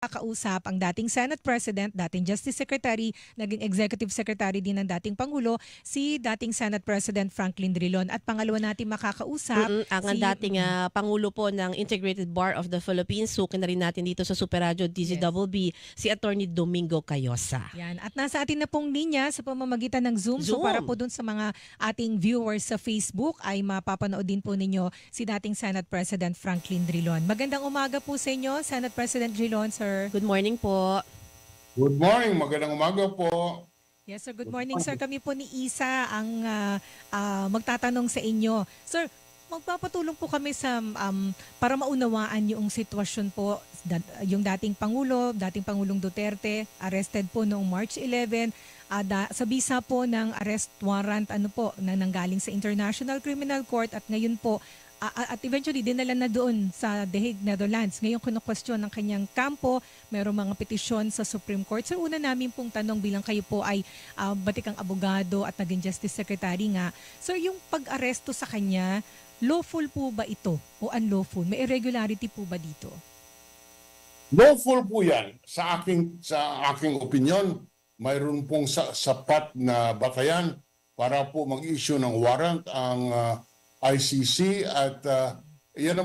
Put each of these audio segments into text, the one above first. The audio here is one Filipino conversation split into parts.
Kakausap ang dating Senate President, dating Justice Secretary, naging Executive Secretary din ng dating Pangulo, si dating Senate President Franklin Drilon. At pangalawa natin makakausap, Ang si... dating Pangulo po ng Integrated Bar of the Philippines. Sukin na rin natin dito sa Super Radio DZBB, si Attorney Domingo Cayosa. Yan. At nasa atin na pong linya sa pamamagitan ng Zoom. So para po dun sa mga ating viewers sa Facebook ay mapapanood din po ninyo si dating Senate President Franklin Drilon. Magandang umaga po sa inyo, Senate President Drilon, sir. Good morning po. Good morning, magandang umaga po. Yes, sir. Good morning, sir. Kami po ni Isa ang magtatanong sa inyo. Sir, magpapatulong po kami sa para maunawaan yung sitwasyon po. Yung dating Pangulong Duterte, arrested po noong March 11 sa bisa po ng arrest warrant na nanggaling sa International Criminal Court at ngayon po at eventually dinala na doon sa The Hague, Netherlands. Ngayon kinu-question ng kanyang kampo, mayroong mga petisyon sa Supreme Court. Sir, una namin pong tanong bilang kayo po ay batikang abogado at naging Justice Secretary nga. Sir, yung pag-aresto sa kanya, lawful po ba ito o unlawful? May irregularity po ba dito? Lawful po yan. Sa aking opinion, mayroon pong sapat na batayan para po mag-issue ng warrant ang ICC at yan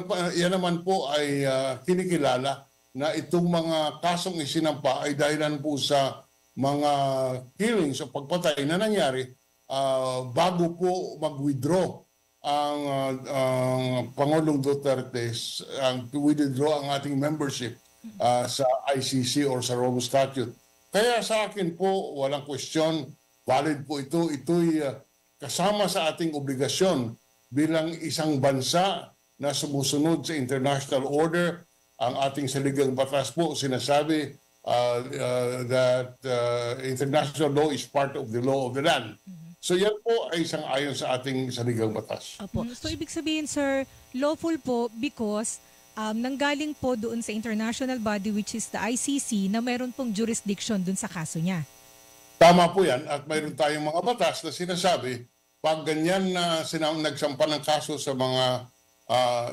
naman po ay kinikilala na itong mga kasong isinampa ay dahilan po sa mga killings o pagpatay na nangyari bago po mag-withdraw ang Pangulong Duterte, withdraw ang ating membership sa ICC or sa Rome Statute. Kaya sa akin po, walang question, valid po ito. Ito'y kasama sa ating obligasyon bilang isang bansa na sumusunod sa international order. Ang ating saligang batas po sinasabi that international law is part of the law of the land. So yan po ay isang ayon sa ating saligang batas. So ibig sabihin, sir, lawful po because nanggaling po doon sa international body which is the ICC na mayroon pong jurisdiction doon sa kaso niya. Tama po yan at mayroon tayong mga batas na sinasabi pag ganyan na nagsampa ng kaso sa mga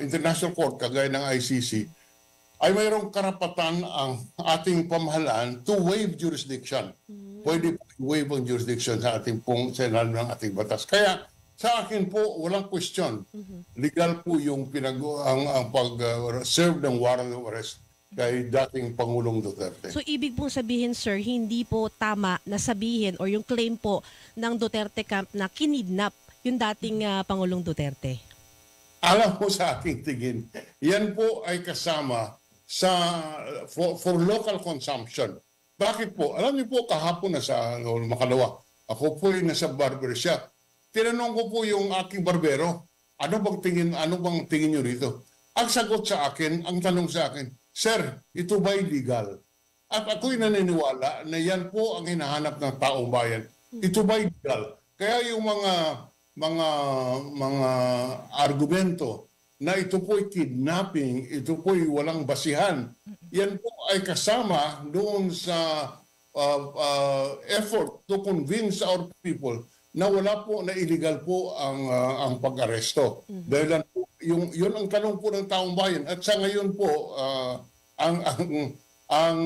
international court kagaya ng ICC, ay mayroong karapatan ang ating pamahalaan to waive jurisdiction. Pwede po waive ang jurisdiction sa ating pong senal ng ating batas. Kaya sa akin po, walang question. Legal po yung ang pag-serve ng warrant of arrest kay dating Pangulong Duterte. So ibig pong sabihin, sir, hindi po tama na sabihin or yung claim po ng Duterte camp na kinidnap yung dating Pangulong Duterte? Alam mo sa aking tingin, yan po ay kasama for local consumption. Bakit po? Alam niyo po, kahapon na sa Makalawa, ako po ay nasa barber shop. Tinanong ko po yung aking barbero, ano bang tingin niyo rito? Ang sagot sa akin, ang tanong sa akin, Sir, ito ba illegal? At ako'y naniniwala na yan po ang hinahanap ng taong bayan. Ito ba illegal? Kaya yung mga argumento na ito po'y kidnapping, ito po'y walang basihan, yan po ay kasama doon sa effort to convince our people na wala po, na illegal po ang pag-aresto. Dahil yun ang tanong po ng taong bayan. At sa ngayon po, ang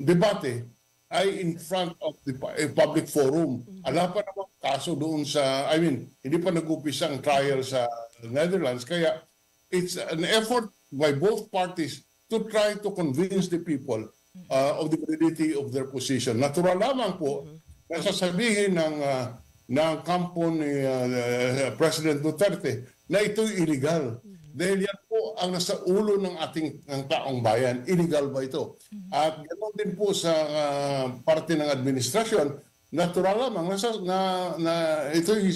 debate ay in front of the public forum. Ala pa naman kaso doon sa, hindi pa nag-upisa ang trial sa Netherlands. Kaya it's an effort by both parties to try to convince the people of the validity of their position. Natural lamang po na sasabihin ng kampo ni President Duterte na ito'y illegal. Dahil yan po ang nasa ulo ng ating taong bayan. Illegal ba ito? At ganoon din po sa parte ng administrasyon, natural lamang na ito'y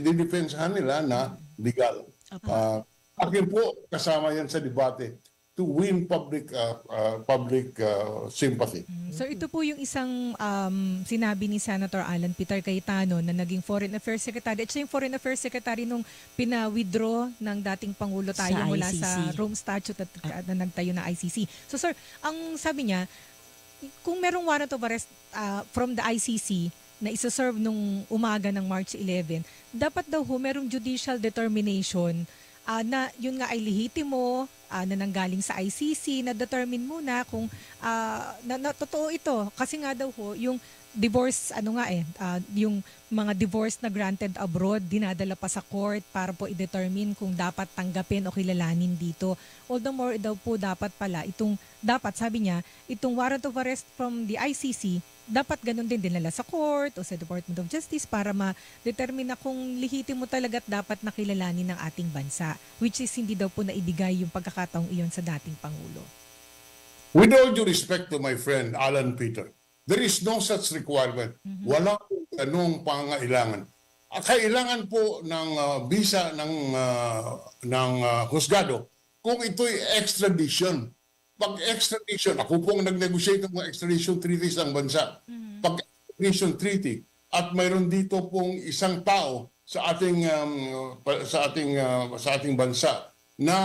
i-defensahan nila na legal. Akin po, kasama yan sa debate to win public sympathy. So ito po yung isang sinabi ni Senator Alan Peter Cayetano na naging Foreign Affairs Secretary. At siya yung Foreign Affairs Secretary nung pina-withdraw ng dating Pangulo tayo sa mula ICC. sa Rome Statute at na nagtayo na ICC. So sir, ang sabi niya, kung merong warrant of arrest from the ICC na isa-serve nung umaga ng March 11, dapat daw ho merong judicial determination na yun nga ay lehitimo, na nanggaling sa ICC na determine muna kung totoo ito. Kasi nga daw ho, yung divorce, yung mga divorce na granted abroad, dinadala pa sa court para po i-determine kung dapat tanggapin o kilalanin dito. All the more daw po dapat pala, sabi niya, itong warrant of arrest from the ICC, dapat ganun din dinala sa court o sa Department of Justice para ma-determine na kung lihitimo talaga at dapat nakilalanin ng ating bansa, which is hindi daw po naibigay yung pagkakataong iyon sa dating Pangulo. With all due respect to my friend Alan Peter, there is no such requirement. Wala po ganung pangailangan. Kailangan po ng visa ng husgado kung ito'y extradition. Pag extradition, ako pong nag-negotiate ng mga extradition treaties ng bansa. Pag extradition treaty at mayroon dito pong isang tao sa ating bansa na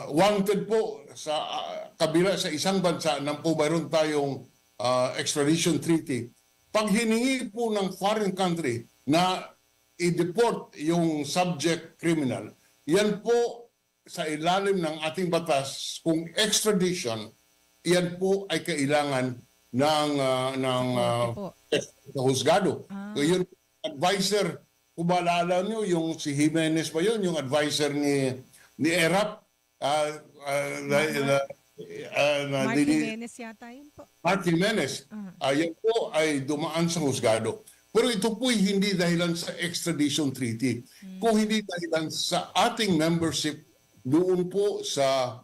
wanted po sa kabila sa isang bansa nang po mayroon tayong extradition treaty. Pag hiningi po ng foreign country na i-deport yung subject criminal, yan po sa ilalim ng ating batas, kung extradition, yan po ay kailangan ng husgado. So yun, advisor, kung maalala nyo, yung si Jimenez pa yun, yung advisor ni ERAP, Mark Jimenez yata yun po. Mark Jimenez, yan po ay dumaan sa husgado. Pero ito po hindi dahilan sa extradition treaty. Kung hindi dahilan sa ating membership doon po sa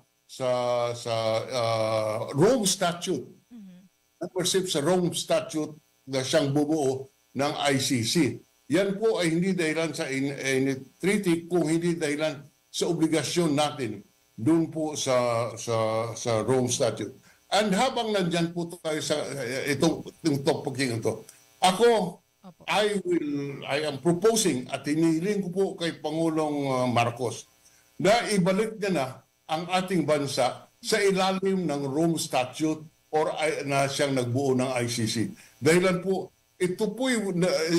Rome Statute. Membership sa Rome Statute na siyang bumuo ng ICC. Yan po ay hindi dahilan sa treaty kung hindi dahilan sa obligasyon natin doon po sa Rome Statute. And habang nandyan po tayo sa itong topic ito, I am proposing at hinihiling ko po kay Pangulong Marcos na ibalik niya na ang ating bansa sa ilalim ng Rome Statute or na siyang nagbuo ng ICC. Dahilan po, ito po'y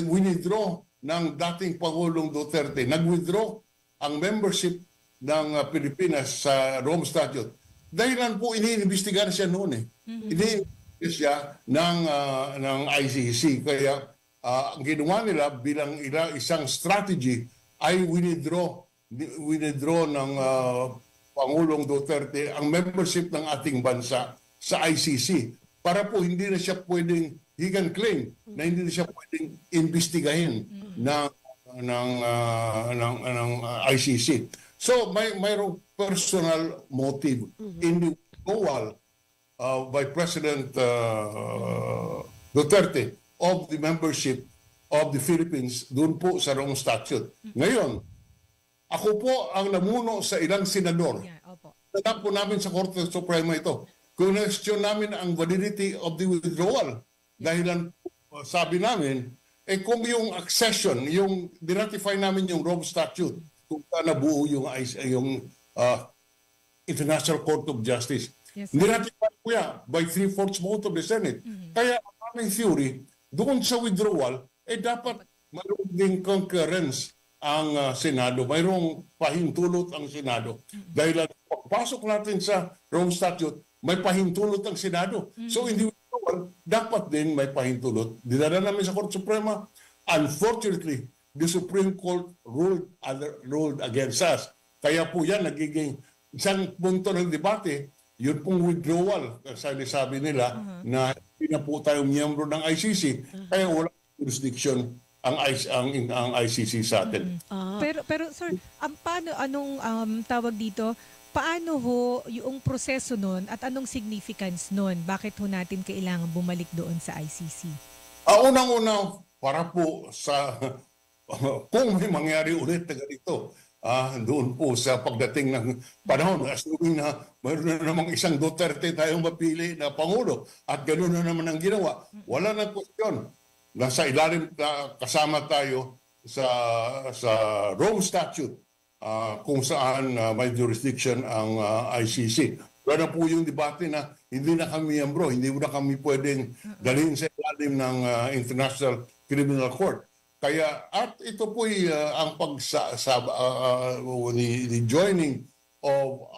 winidraw ng dating Pangulong Duterte. Nag-withdraw ang membership ng Pilipinas sa Rome Statute. Dahilan po, iniimbestigahan siya noon eh. Iniimbestigahan siya ng ICC. Kaya ang ginawa nila bilang isang strategy ay winidraw ng Pangulong Duterte ang membership ng ating bansa sa ICC para po hindi na siya pwedeng, he can claim na hindi na siya pwedeng imbestigahin ng ICC. So mayroong personal motive in the withdrawal by President Duterte of the membership of the Philippines doon po sa Rome Statute. Ngayon, ako po ang namuno sa ilang senador. Tanap po namin sa Korte Suprema ito. Question namin ang validity of the withdrawal. Dahil sabi namin, kung yung accession, yung diratify namin yung Rome Statute, kung nabuo yung International Court of Justice. Yes, diratify po yan by 3/4 vote of the Senate. Kaya ang aming theory, doon sa withdrawal, dapat mayroon ding concurrence ang Senado. Mayroong pahintulot ang Senado. Dahil pagpasok natin sa Rome Statute, may pahintulot ang Senado. So in the withdrawal, dapat din may pahintulot. Dinala namin sa Korte Suprema. Unfortunately, the Supreme Court ruled against us. Kaya po yan, nagiging isang punto ng debate, yun pong withdrawal. Sabi nila na hindi na po tayo miyembro ng ICC. Kaya wala jurisdiction ang ICC sa atin. Pero sir, tawag dito, paano ho yung proseso nun at anong significance nun? Bakit ho natin kailangan bumalik doon sa ICC? Unang-una, para po sa kung may mangyari ulit na ganito, doon po sa pagdating ng panahon, assuming na mayroon na namang isang Duterte tayong mapili na Pangulo at gano'n na naman ang ginawa, wala na question. Nasa ilalim kasama tayo sa Rome Statute kung saan may jurisdiction ang ICC. Wala na po yung debate na hindi na kami miyembro, hindi na kami pwedeng dalhin sa ilalim ng International Criminal Court. Kaya at ito po ang the joining of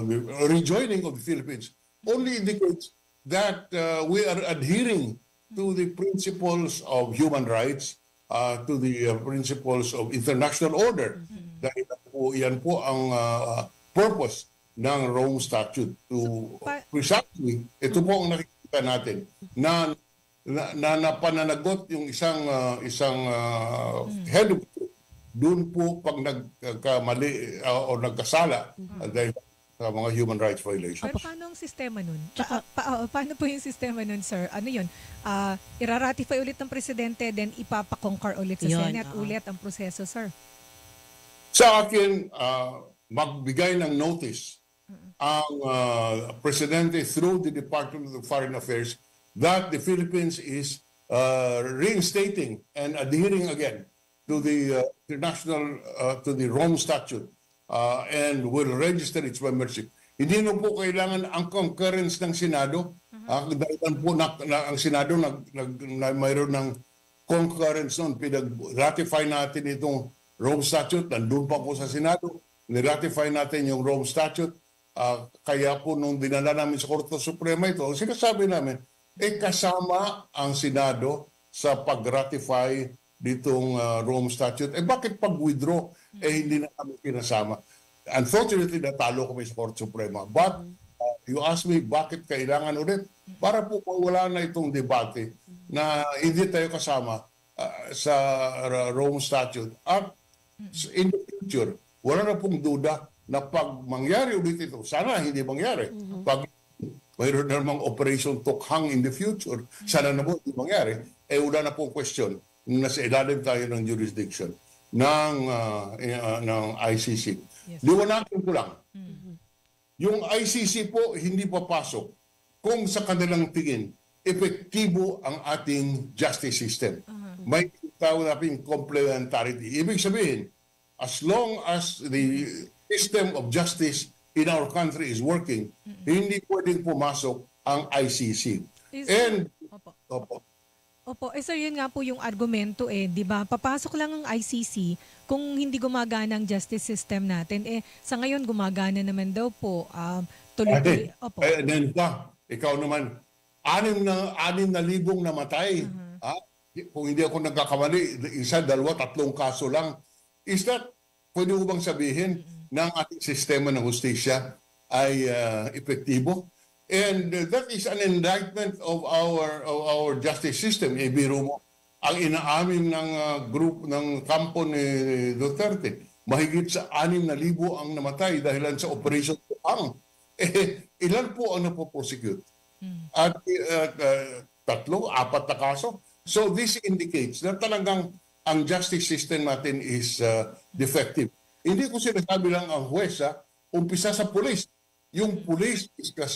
the rejoining of the Philippines only indicates that we are adhering to the principles of human rights, to the principles of international order. Dahil yan po ang purpose ng Rome Statute to precisely, ito po ang nakikita natin na napananagot yung isang head of doon po pag nagkamali o nagkasala dahil sa mga human rights violations. Pero paano ang sistema nun? Paano po yung sistema nun, sir? Ano yun? Iraratify ulit ng presidente, then ipapakongkar ulit sa Senate, ulit ang proseso, sir? Sa akin, magbigay ng notice ang presidente through the Department of Foreign Affairs that the Philippines is reinstating and adhering again to the international, to the Rome Statute and will register its membership. Hindi na po kailangan ang concurrence ng Senado. Dahil po ang Senado mayroon ng concurrence noon. Pinag-ratify natin itong Rome Statute. Nandun pa po sa Senado. Ni-ratify natin yung Rome Statute. Kaya po nung dinala namin sa Korte Suprema ito, sinasabi namin, kasama ang Senado sa pag-ratify ditong Rome Statute. Bakit pag-withdraw? Hindi na kami kinasama. Unfortunately, natalo kami sa Korte Suprema. But you ask me, bakit kailangan ulit? Para po wala na itong debate na hindi tayo kasama sa Rome Statute. At in the future, wala na pong duda na pag mangyari ulit ito, sana hindi mangyari. Pag mayroon na namang Operation Tukhang in the future, sana na po hindi mangyari, wala na pong question. Nasa ilalim tayo ng jurisdiction ng ICC. Yes. Liwanagin ko lang. Yung ICC po hindi papasok kung sa kanilang tingin epektibo ang ating justice system. May tawag natin complementarity. Ibig sabihin, as long as the system of justice in our country is working, hindi pwedeng pumasok ang ICC. Opo, sir, yun nga po yung argumento di ba? Papasok lang ang ICC kung hindi gumagana ang justice system natin. Sa ngayon gumagana naman daw po. Tuloy-tuloy. Opo. Then ikaw naman, 6,000 namatay. Kung hindi ako nagkakamali, 1, 2, 3 kaso lang. Is that, pwede mo bang sabihin na ang ating sistema ng hustisya ay epektibo? And that is an indictment of our justice system. Biro mo, ang inaamin ng group ng kampo ni Duterte, mahigit sa 6,000 ang namatay dahilan sa Operation Tukhang. Ilan po ang napoprosecute? At 3, 4 na kaso. So this indicates na talagang ang justice system natin is defective. Hindi ko sinasabi lang ang huwes, umpisa sa pulis. Yung police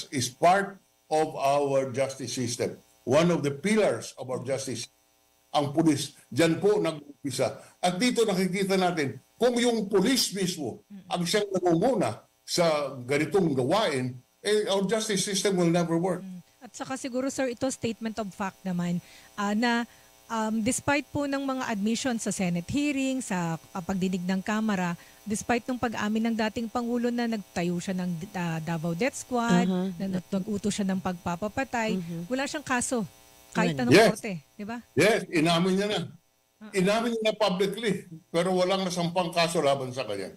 is part of our justice system. One of the pillars of our justice, ang police. Diyan po nag-umpisa. At dito nakikita natin, kung yung police mismo ang siyang nangunguna sa ganitong gawain, our justice system will never work. At saka siguro, sir, ito statement of fact naman na despite po ng mga admission sa Senate hearing, sa pagdinig ng Kamara, despite ng pag-amin ng dating Pangulo na nagtayo siya ng Davao Death Squad, na nag-utos siya ng pagpapapatay, wala siyang kaso kahit anong korte, di ba? Yes, inamin niya na. Inamin niya na publicly, pero walang nasampang kaso laban sa kanya.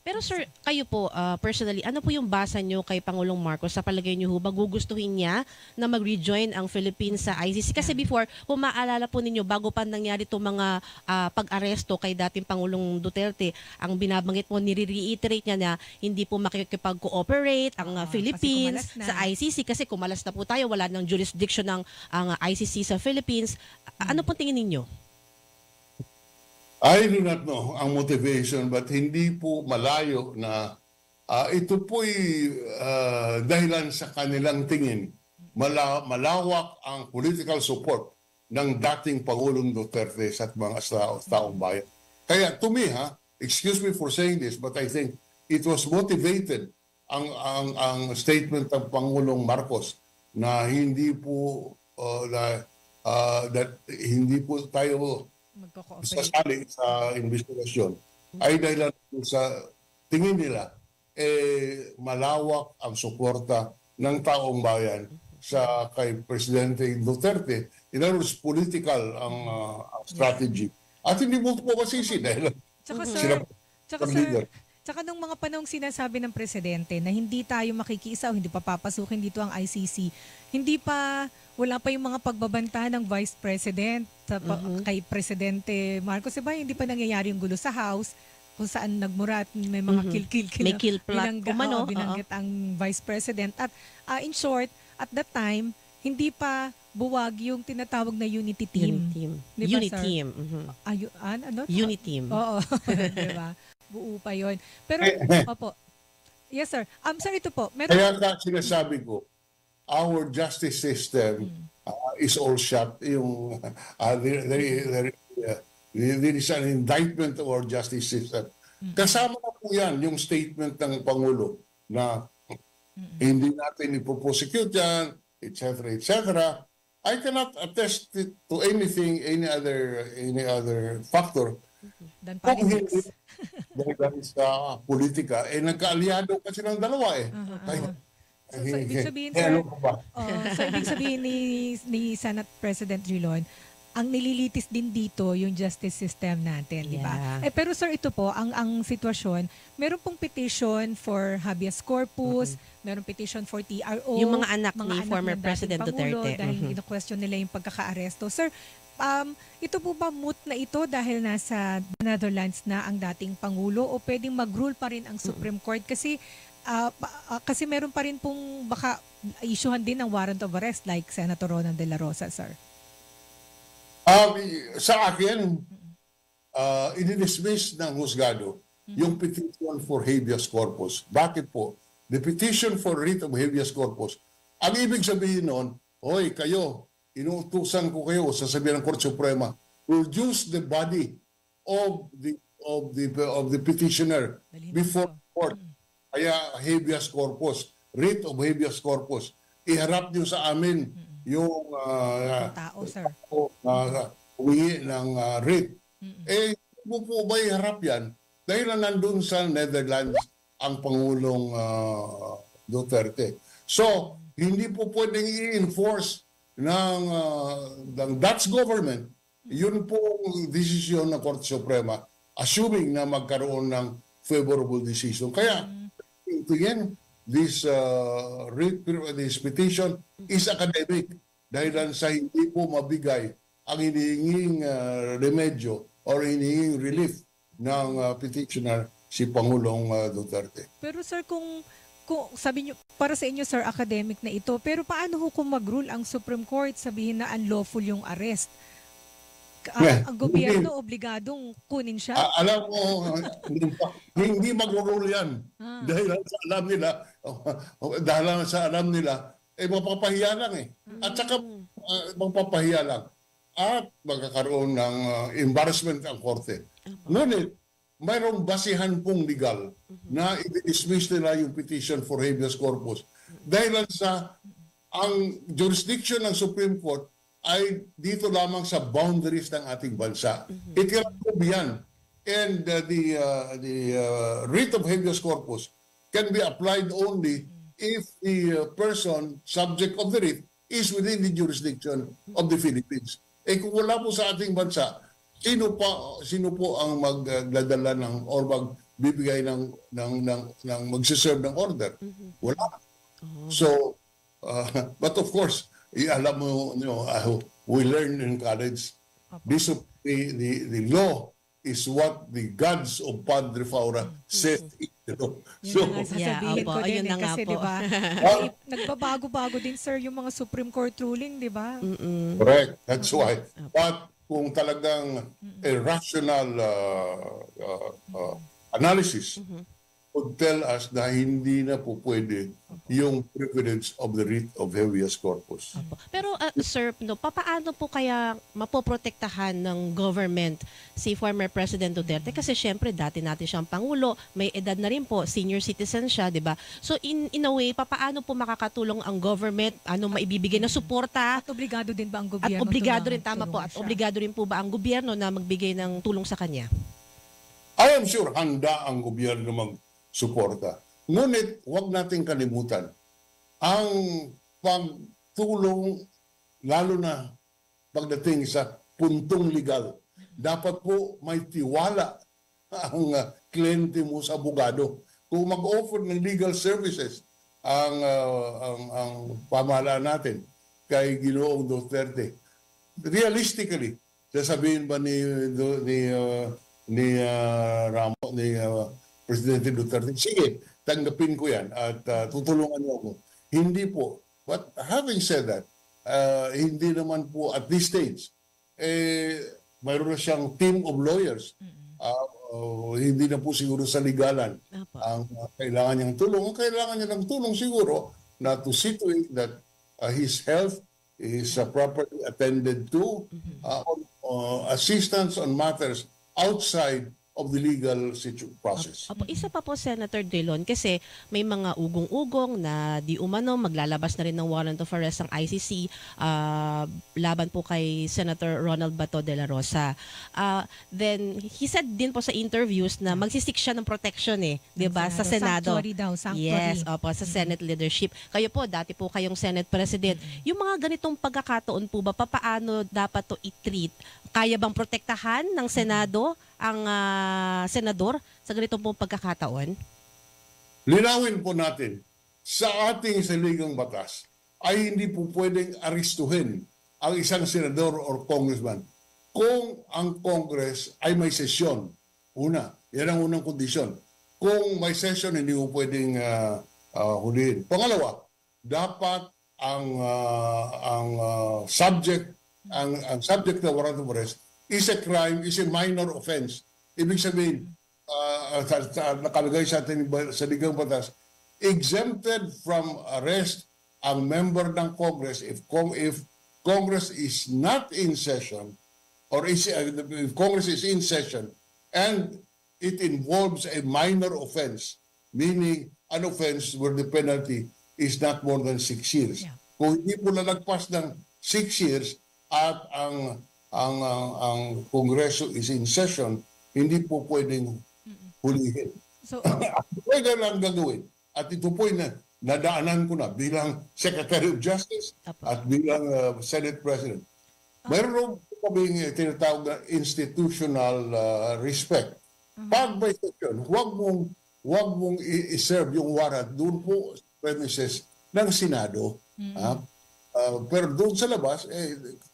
Pero sir, kayo po, personally, ano po yung basa nyo kay Pangulong Marcos? Sa palagay nyo, ba gugustuhin niya na mag-rejoin ang Philippines sa ICC? Kasi before, kung maalala po ninyo, bago pa nangyari itong mga pag-aresto kay dating Pangulong Duterte, ang binabanggit mo, nire-reiterate niya na hindi po makikipag-cooperate ang Philippines sa ICC kasi kumalas na po tayo, wala nang jurisdiction ng ang ICC sa Philippines. Ano po tingin ninyo? I do not know ang motivation, but hindi po malayo na ito po'y dahilan sa kanilang tingin. Malawak ang political support ng dating Pangulong Duterte sa mga taong bayan. Kaya to me, excuse me for saying this, but I think it was motivated ang statement ng Pangulong Marcos na hindi po hindi po tayo sasali sa investigasyon ay dahil sa tingin nila malawak ang suporta ng taong bayan sa kay Presidente Duterte. In other words, political ang strategy. At hindi mo po masisi dahil Tsaka sila sir, tsaka ang sir, leader. tsaka nung mga panahong sinasabi ng presidente na hindi tayo makikiisa o hindi pa papasukin dito ang ICC, wala pa yung mga pagbabanta ng Vice President kay Presidente Marcos. Diba, hindi pa nangyayari yung gulo sa House kung saan nagmurat, may mga May kill plot binanggit ang Vice President. At in short, at that time, hindi pa buwag yung tinatawag na unity team. Diba, Unity sir? team. Ano? Unity team. Oo. Diba? Buo pa yun. Pero, opo. Yes, sir. Sir, ito po. Meron, Kaya ka sinasabi ko, our justice system is all shot. There is an indictment of our justice system. Kasama na po yan yung statement ng Pangulo na hindi natin ipoprosecute yan, etc., etc. I cannot attest to anything, any other factor. dan Kung hindi politics. dahil sa politika, nagkaalyado kasi ng dalawa Kaya, So, ibig sabihin, ano sir, pa ba? so ibig sabihin ni Senate President Drilon, ang nililitis din dito yung justice system natin, di ba? Yeah. Pero sir, ito po, ang sitwasyon, meron pong petition for habeas corpus, meron petition for TRO. Yung mga anak ni former ng dating President Pangulo Duterte. dahil ino-question nila yung pagkaka-aresto. Sir, ito po ba moot na ito dahil nasa Netherlands na ang dating Pangulo o pwedeng mag-rule pa rin ang Supreme Court? Kasi kasi meron pa rin pong baka isyuhan din ng warrant of arrest like Senator Ronan De La Rosa, sir. Sa akin, i-dismiss ng husgado yung petition for habeas corpus. Bakit po? The petition for writ of habeas corpus, ang ibig sabihin nun, hoy, kayo, inuutusan ko kayo, sasabihin ng Korte Suprema, produce the body of the petitioner before court. Kaya habeas corpus, writ of habeas corpus, iharap niyo sa amin yung Tao, sir. humingi ng writ. Mo po ba iharap yan? Dahil na nandun sa Netherlands ang Pangulong Duterte. So, hindi po pwedeng i-enforce ng Dutch government yun po desisyon ng Korte Suprema, assuming na magkaroon ng favorable decision. Kaya, again, this petition is academic dahil sa hindi po mabigay ang hinihinging remedyo or hinihinging relief ng petitioner si Pangulong Duterte. Pero sir, kung sabi niyo, para sa inyo sir, academic na ito, pero paano ho kung mag-rule ang Supreme Court, sabihin na unlawful yung arrest? Ang gobyerno obligadong kunin siya? Alam mo, hindi mag-rule yan. Dahil sa alam nila, mapapahiya lang At saka mapapahiya lang. At magkakaroon ng embarrassment ang korte. Ngunit, mayroong basihan pong legal na i-dismiss nila yung petition for habeas corpus. Dahil sa ang jurisdiction ng Supreme Court ay dito lamang sa boundaries ng ating bansa. It cannot go beyond. And the writ of habeas corpus can be applied only if the person subject of the writ is within the jurisdiction of the Philippines. Kung wala po sa ating bansa, sino po ang magdadala ng or magbibigay ng magsiserve ng order? Wala. So, but of course, alam mo, we learn in college, the law is what the gods of Padre Faura said. So, sasabihin ko din ayun na nga kasi po. diba, nagbabago-bago din sir yung mga Supreme Court ruling, di ba? Correct. That's why. But kung talagang a rational analysis would tell us na hindi na po pwede yung privilege of the writ of habeas corpus. Pero sir, papaano po kaya mapoprotektahan ng government si former President Duterte? Kasi syempre dati natin siyang Pangulo, may edad na rin po, senior citizen siya, di ba? So in a way, papaano po makakatulong ang government, maibibigay na suporta? At obligado din ba ang gobyerno? At obligado rin, tama po, at obligado rin po ba ang gobyerno na magbigay ng tulong sa kanya? I am sure handa ang gobyerno suporta. Ngunit huwag nating kalimutan ang pagtulong, lalo na pagdating sa puntong legal. Dapat po may tiwala ang kliyente mo sa abogado. Kung mag-offer ng legal services ang pamahalaan natin kay Ginoong Duterte, realistically, sasabihin ba ni Presidente Duterte, sige, tanggapin ko yan at tutulungan niyo ako. Hindi po. But having said that, hindi naman po at this stage, mayroon na siyang team of lawyers. Hindi na po siguro sa legalan ang kailangan niyang tulong. Ang kailangan niya ng tulong siguro na to see to it that his health is properly attended to, assistance on matters outside of the legal process. Opo, isa pa po, Senator Drilon, kasi may mga ugong-ugong na di umano maglalabas na rin ng warrant of arrest ang ICC laban po kay Senator Ronald Bato de la Rosa. Then, he said din po sa interviews na magsisik siya ng protection di ba, sa Senado. Sanctuary daw, sanctuary. Yes, opo, sa Senate leadership. Kayo po, dati po kayong Senate President. Yung mga ganitong pagkakataon po ba, papaano dapat to i-treat? Kaya bang protektahan ng Senado ang senador sa ganitong pong pagkakataon? Linawin po natin, sa ating saligang batas ay hindi po pwedeng aristuhin ang isang senador or congressman kung ang Congress ay may sesyon. Una, yan ang unang kondisyon. Kung may session, hindi mo pwedeng hulihin. Pangalawa, dapat ang subject na warrant of arrest is a crime, is a minor offense. Ibig sabihin, nakalagay sa ating sa ligang batas, exempted from arrest ang member ng Congress if Congress is not in session or if Congress is in session and it involves a minor offense, meaning an offense where the penalty is not more than 6 years. Yeah. Kung hindi po nalagpas ng 6 years at ang Kongreso is in session, hindi po pwedeng hulihin. So, Pwede lang gagawin. At ito po nadaanan ko na bilang Secretary of Justice at bilang Senate President. Mayroon po kaming tinatawag na institutional respect. Pag may session, huwag mong i-serve yung warrant doon po sa premises ng Senado. Pero doon sa labas,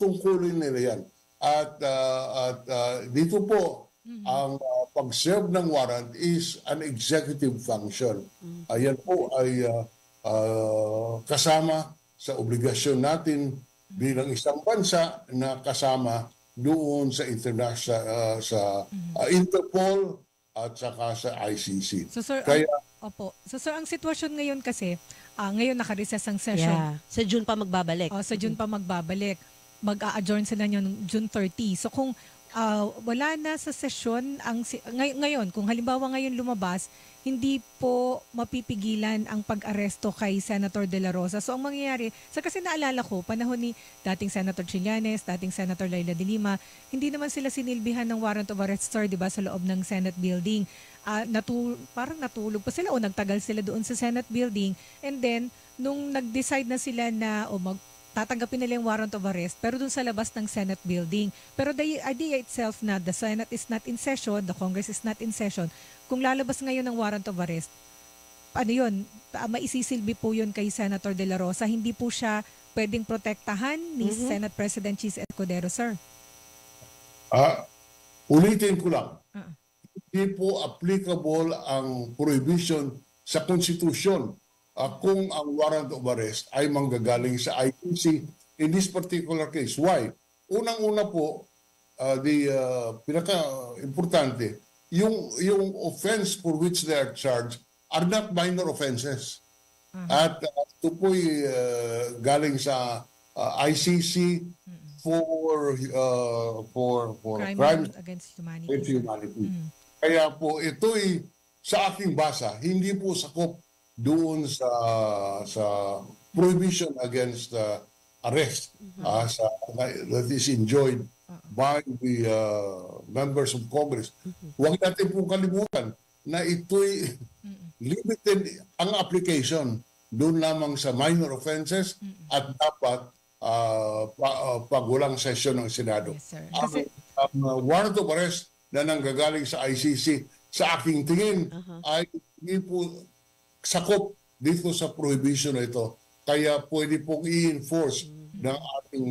tungkulin nila yan. At dito po, ang pag-serve ng warrant is an executive function. Ayan po ay kasama sa obligasyon natin bilang isang bansa na kasama doon sa international sa Interpol at saka sa ICC. So sir, Kaya opo. So sir, ang sitwasyon ngayon kasi, ngayon naka-recess ang session. Yeah. Sa June pa magbabalik. Sa June pa magbabalik. Mag-a-adjourn sila nyo June 30. So kung wala na sa sesyon, ngayon, kung halimbawa ngayon lumabas, hindi po mapipigilan ang pag-aresto kay Senator De La Rosa. So ang mangyayari, kasi naalala ko, panahon ni dating Senator Trillanes, dating Senator Laila de Lima, hindi naman sila sinilbihan ng warrant of arrest, sir, di ba, sa loob ng Senate building. Parang natulog pa sila o nagtagal sila doon sa Senate building. And then, nung nag-decide na sila na tatanggapin nila yung warrant of arrest, pero dun sa labas ng Senate building. Pero the idea itself na the Senate is not in session, the Congress is not in session, kung lalabas ngayon ng warrant of arrest, maisisilbi po yun kay Senator De La Rosa. Hindi po siya pwedeng protektahan ni Senate President Chis Escudero, sir. Ulitin ko lang. Hindi po applicable ang prohibition sa konstitusyon kung ang warrant of arrest ay manggagaling sa ICC in this particular case. Why? Unang-una po, pinaka-importante, yung offense for which they are charged are not minor offenses. At ito po'y galing sa ICC for crimes against humanity. Kaya po ito'y sa aking basa, hindi po sakop doon sa prohibition against arrest that is enjoyed by the members of Congress. Huwag natin pong kalimutan na ito'y limited ang application doon lamang sa minor offenses at dapat pag walang session ng Senado. Yes, sir. Ang Kasi, warrant of arrest na nanggagaling sa ICC, sa aking tingin, ay hindi po sakop dito sa prohibition na ito. Kaya pwede pong i-enforce ng ating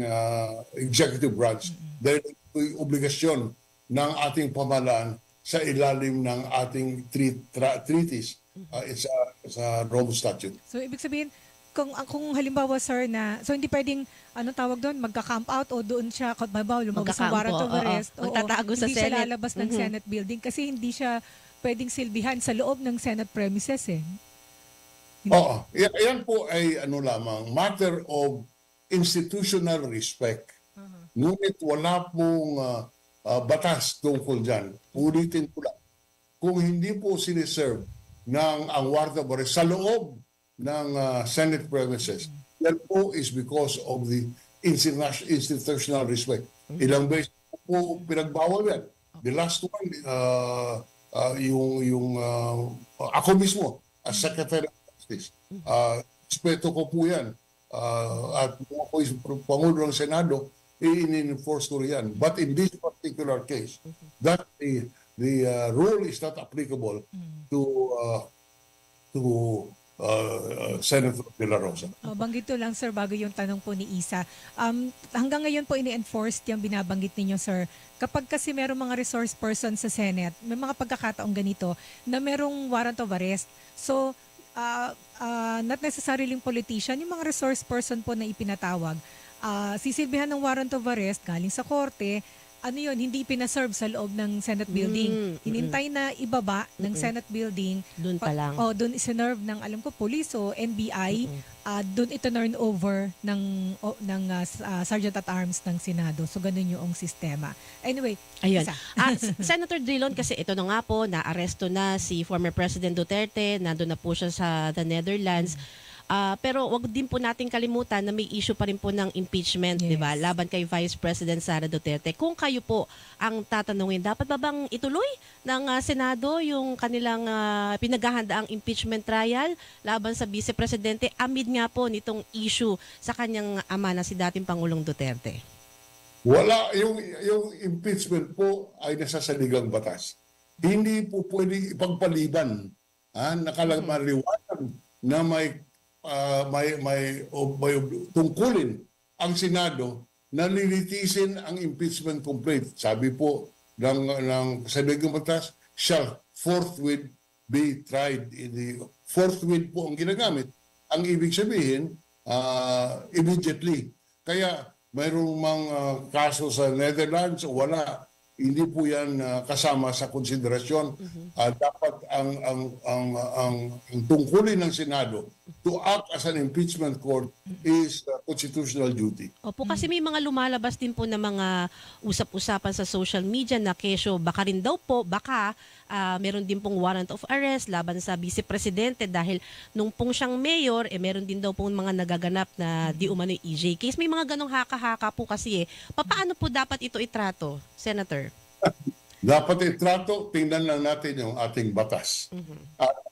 executive branch dahil ito'y obligasyon ng ating pamahalaan sa ilalim ng ating treaties. It's a Rome Statute. so ibig sabihin, kung halimbawa sir na, so hindi pwedeng, ano tawag doon, magka-camp out o doon siya, halimbawa lumabas ng Magkakampo, warrant of oo. arrest, Magtatago sa hindi siya Senate. lalabas ng Senate building kasi hindi siya pwedeng silbihan sa loob ng Senate premises eh. Oo. Yan po ay ano lamang, matter of institutional respect. Ngunit wala pong batas tungkol dyan. Ulitin ko lang. Kung hindi po siniserve ng ang warrant of arrest sa loob ng Senate premises, yan po is because of the institutional respect. Ilang beses po pinagbawal yan. The last one, ako mismo, as Secretary of Justice, respeto ko po yan. At kung ako is Pangulo ng Senado, i-enforce ko yan. But in this particular case, that the rule is not applicable to Senator De La Rosa. Banggit ko lang sir bago yung tanong po ni Isa. Hanggang ngayon po ini-enforce yung binabanggit ninyo sir. Kapag kasi merong mga resource person sa Senate, may mga pagkakataong ganito na merong warrant of arrest. So, not necessarily politician, yung mga resource person po na ipinatawag, sisilbihan ng warrant of arrest galing sa korte, ano yun, hindi pinaserve sa loob ng Senate building. Hinintay na ibaba ng Senate building. Doon pa lang. Doon isinerve ng, alam ko, police o NBI. Doon ito turn over ng Sergeant at Arms ng Senado. So, ganun yung sistema. Anyway, Ayun. Isa. Senator Drilon, kasi ito na nga po, na-aresto na si former President Duterte, nandun na po siya sa the Netherlands. Pero wag din po nating kalimutan na may issue pa rin po ng impeachment, Yes. 'di ba? Laban kay Vice President Sara Duterte. Kung kayo po ang tatanungin, dapat ba bang ituloy ng Senado yung kanilang pinaghahandaang impeachment trial laban sa Vice Presidente amid nga po nitong issue sa kanyang ama na si dating Pangulong Duterte? Wala, yung impeachment po ay nasa saligang batas. Hindi po pwedeng ipagpaliban. Nakalagmaliwanag na may tungkulin ang Senado na lilitisin ang impeachment complaint. Sabi po ng saligang batas, shall forthwith be tried. Forthwith po ang ginagamit. Ang ibig sabihin, immediately. Kaya mayroong mga kaso sa Netherlands, wala. Hindi po yan kasama sa konsiderasyon. Dapat ang tungkulin ng Senado to act as an impeachment court is constitutional duty. Opo, kasi may mga lumalabas din po na mga usap-usapan sa social media na kesyo baka rin daw po, meron din pong warrant of arrest laban sa Vice Presidente dahil nung pong siyang mayor, meron din daw pong mga nagaganap na di umano EJ case. May mga ganong haka-haka po kasi Paano po dapat ito itrato, Senator? Dapat itrato, tingnan lang natin yung ating batas.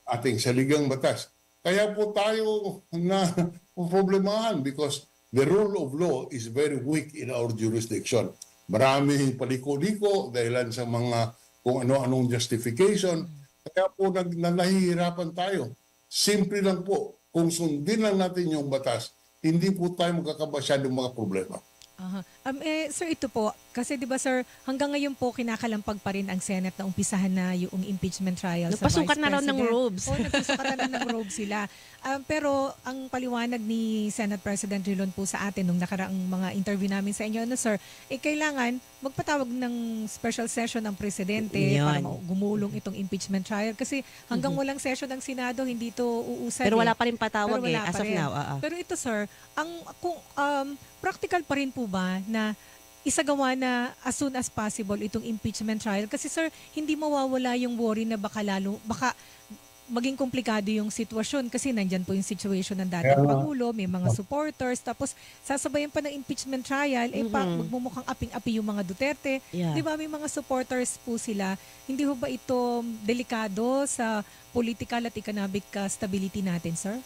Ating saligang batas. Kaya po tayo na problemahan because the rule of law is very weak in our jurisdiction. Maraming paliko-liko dahilan sa mga kung ano-anong justification. Kaya po nahihirapan tayo. Simple lang po. Kung sundin lang natin yung batas, hindi po tayo magkakabasyadong mga problema. Sir, ito po, kasi di ba sir, hanggang ngayon po kinakalampag pa rin ang Senate na umpisahan na yung impeachment trial sa Vice Nagpasukat na raw ng President. robes. Nagpasukat na ng robes sila. Pero ang paliwanag ni Senate President Drilon po sa atin nung nakaraang mga interview namin sa inyo, sir, kailangan magpatawag ng special session ang Presidente para gumulong itong impeachment trial. Kasi hanggang walang session ng Senado, hindi ito uusad. Pero wala pa rin patawag Pero wala as pa of rin. now. Pero ito sir, practical pa rin po ba na isagawa na as soon as possible itong impeachment trial? Kasi sir, hindi mawawala yung worry na baka maging komplikado yung sitwasyon kasi nandyan po yung situation ng dating Kaya nga. Pangulo, may mga supporters, tapos sasabayan pa ng impeachment trial, magmumukhang aping-api yung mga Duterte. Yeah. Di ba may mga supporters po sila? Hindi ho ba ito delikado sa political at economic stability natin, sir?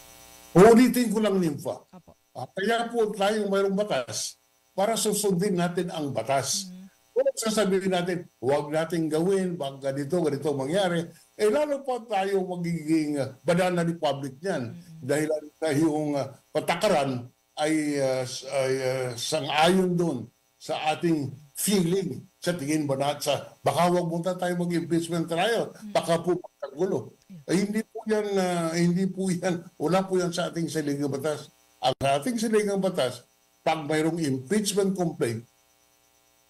Ulitin ko lang, Nympha. Apo. Kaya po tayong mayroong batas para susundin natin ang batas. Kung sasabihin natin, huwag natin gawin, baka ganito mangyari, lalo pa tayo magiging banana republic niyan. Dahil yung patakaran ay sang-ayon doon sa ating feeling. Sa tingin ba natin, baka huwag muna tayo mag-impeachment trial, baka po magkagulo. Hindi po yan, wala po yan sa ating saligang batas. Ang ating saligang batas, pag mayroong impeachment complaint,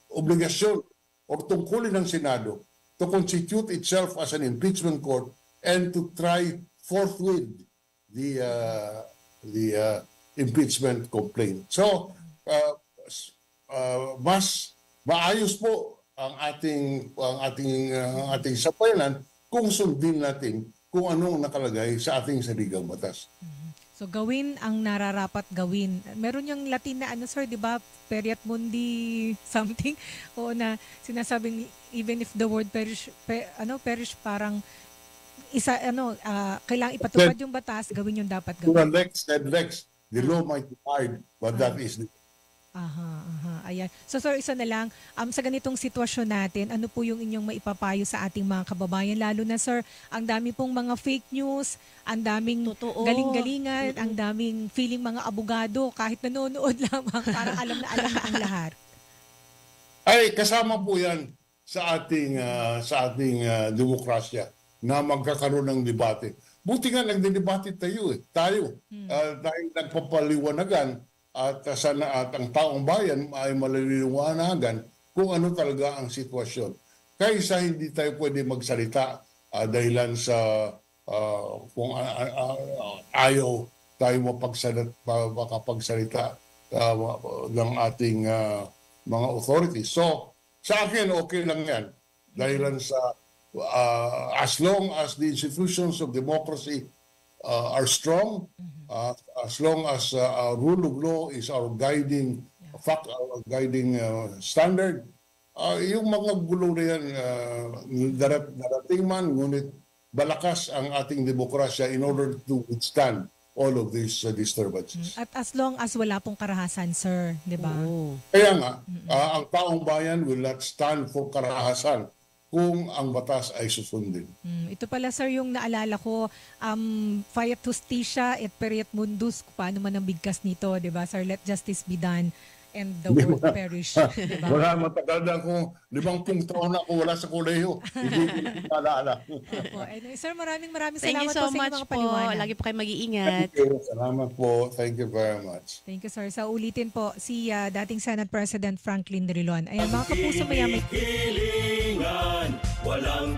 obligasyon o tungkulin ng Senado to constitute itself as an impeachment court and to try forthwith the impeachment complaint. So, mas maayos po ang ating sapayanan kung sundin natin kung anong nakalagay sa ating saligang batas. So gawin ang nararapat gawin. Meron yung Latin na sir, 'di ba? Periat mundi something o na sinasabing even if the word perish parang kailangang ipatupad yung batas, gawin yung dapat To gawin. the lex, the law might be hard, but that is the Ayan. So sir, isa na lang, sa ganitong sitwasyon natin, ano po yung inyong maipapayo sa ating mga kababayan? Lalo na sir, ang dami pong mga fake news, ang daming Totoo. galing-galingan, ang daming feeling mga abogado, kahit nanonood lamang, parang alam na ang lahat. Ay, kasama po yan sa ating demokrasya na magkakaroon ng debate. Buti nga nagdedebate tayo. Dahil nagpapaliwanagan at ang taong bayan ay maliliwanagan kung ano talaga ang sitwasyon. Kaysa hindi tayo pwede magsalita dahilan sa kung ayaw tayo makapagsalita ng ating mga authorities. So, sa akin, okay lang yan. Dahilan sa as long as the institutions of democracy are strong, as long as rule of law is our guiding standard, yung mga gulo na yan, darating man, ngunit balakas ang ating demokrasya in order to withstand all of these disturbances. At as long as wala pong karahasan, sir, di ba? Kaya nga, ang taong bayan will not stand for karahasan kung ang batas ay susundin. Ito pala sir yung naalala ko, fiat justitia et periat mundus, paano man ang bigkas nito, di ba sir? Let justice be done and the world perish. Di ba? Wala, matagal na ako, 50 taon na ako wala sa kolehiyo. Hindi ko na naalala. Opo. Anyway, sir, maraming Thank you salamat so po sa much inyong mga po. paliwanag. Lagi po kayo mag-iingat. Thank you. Salamat po. Thank you very much. Thank you, sir. Sa ulitin po, si dating Senate President Franklin Drilon. Ayan, mga kapuso, maya may Hilingan, walang